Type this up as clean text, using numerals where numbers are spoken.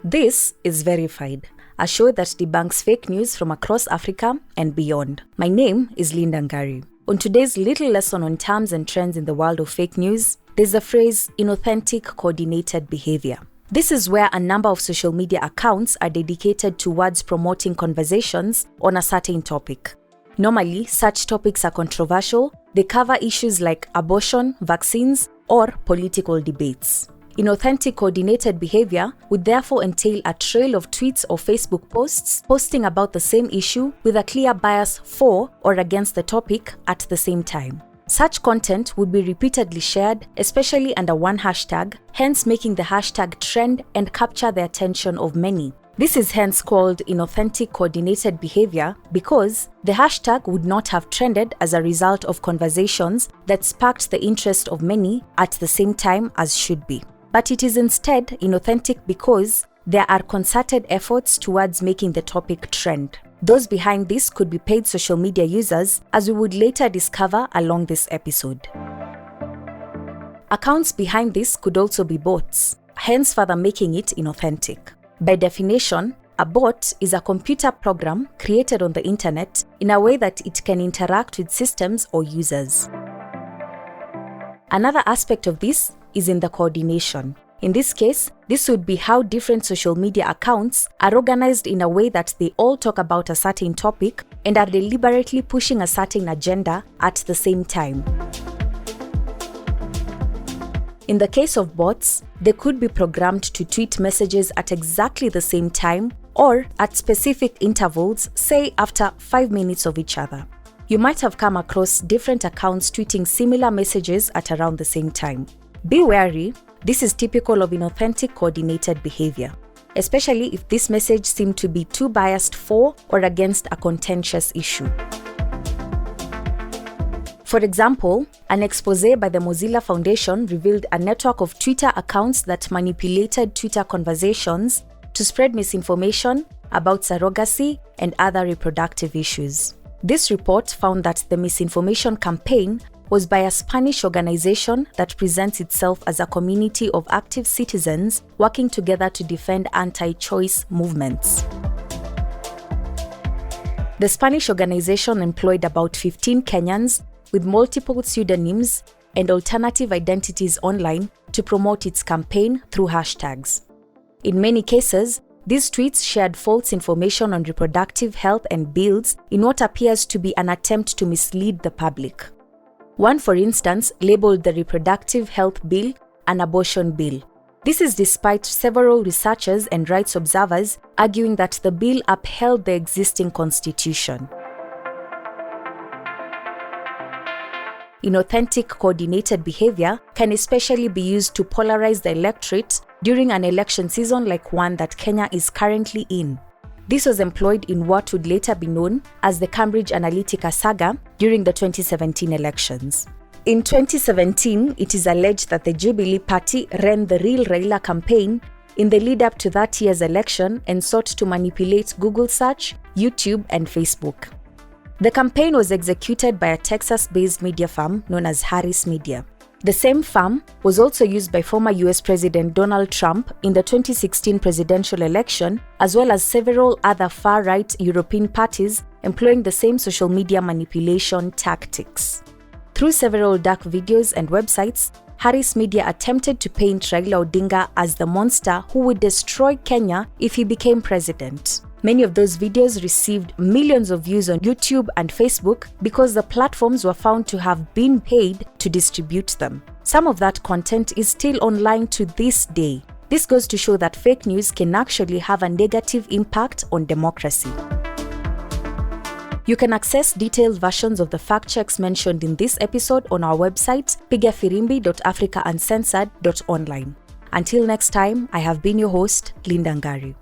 This is Verified, a show that debunks fake news from across Africa and beyond. My name is Linda Ngari. On today's little lesson on terms and trends in the world of fake news, there's the phrase inauthentic coordinated behavior. This is where a number of social media accounts are dedicated towards promoting conversations on a certain topic. Normally, such topics are controversial. They cover issues like abortion, vaccines, or political debates. Inauthentic coordinated behavior would therefore entail a trail of tweets or Facebook posts posting about the same issue with a clear bias for or against the topic at the same time. Such content would be repeatedly shared, especially under one hashtag, hence making the hashtag trend and capture the attention of many. This is hence called inauthentic coordinated behavior because the hashtag would not have trended as a result of conversations that sparked the interest of many at the same time as should be. But it is instead inauthentic because there are concerted efforts towards making the topic trend. Those behind this could be paid social media users, as we would later discover along this episode. Accounts behind this could also be bots, hence further making it inauthentic. By definition, a bot is a computer program created on the internet in a way that it can interact with systems or users. Another aspect of this is in the coordination. In this case, this would be how different social media accounts are organized in a way that they all talk about a certain topic and are deliberately pushing a certain agenda at the same time. In the case of bots, they could be programmed to tweet messages at exactly the same time or at specific intervals, say after 5 minutes of each other. You might have come across different accounts tweeting similar messages at around the same time. Be wary, this is typical of inauthentic coordinated behavior, especially if this message seemed to be too biased for or against a contentious issue. For example, an exposé by the Mozilla Foundation revealed a network of Twitter accounts that manipulated Twitter conversations to spread misinformation about surrogacy and other reproductive issues. This report found that the misinformation campaign was by a Spanish organization that presents itself as a community of active citizens working together to defend anti-choice movements. The Spanish organization employed about 15 Kenyans with multiple pseudonyms and alternative identities online to promote its campaign through hashtags. In many cases, these tweets shared false information on reproductive health and bills in what appears to be an attempt to mislead the public. One, for instance, labeled the reproductive health bill an abortion bill. This is despite several researchers and rights observers arguing that the bill upheld the existing constitution. Inauthentic coordinated behavior can especially be used to polarize the electorate during an election season like one that Kenya is currently in. This was employed in what would later be known as the Cambridge Analytica saga during the 2017 elections. In 2017, it is alleged that the Jubilee Party ran the Real Raila campaign in the lead up to that year's election and sought to manipulate Google search, YouTube, and Facebook. The campaign was executed by a Texas-based media firm known as Harris Media. The same firm was also used by former US President Donald Trump in the 2016 presidential election, as well as several other far-right European parties employing the same social media manipulation tactics. Through several dark videos and websites, Harris Media attempted to paint Raila Odinga as the monster who would destroy Kenya if he became president. Many of those videos received millions of views on YouTube and Facebook because the platforms were found to have been paid to distribute them. Some of that content is still online to this day. This goes to show that fake news can actually have a negative impact on democracy. You can access detailed versions of the fact checks mentioned in this episode on our website, pigafirimbi.africauncensored.online. Until next time, I have been your host, Linda Ngari.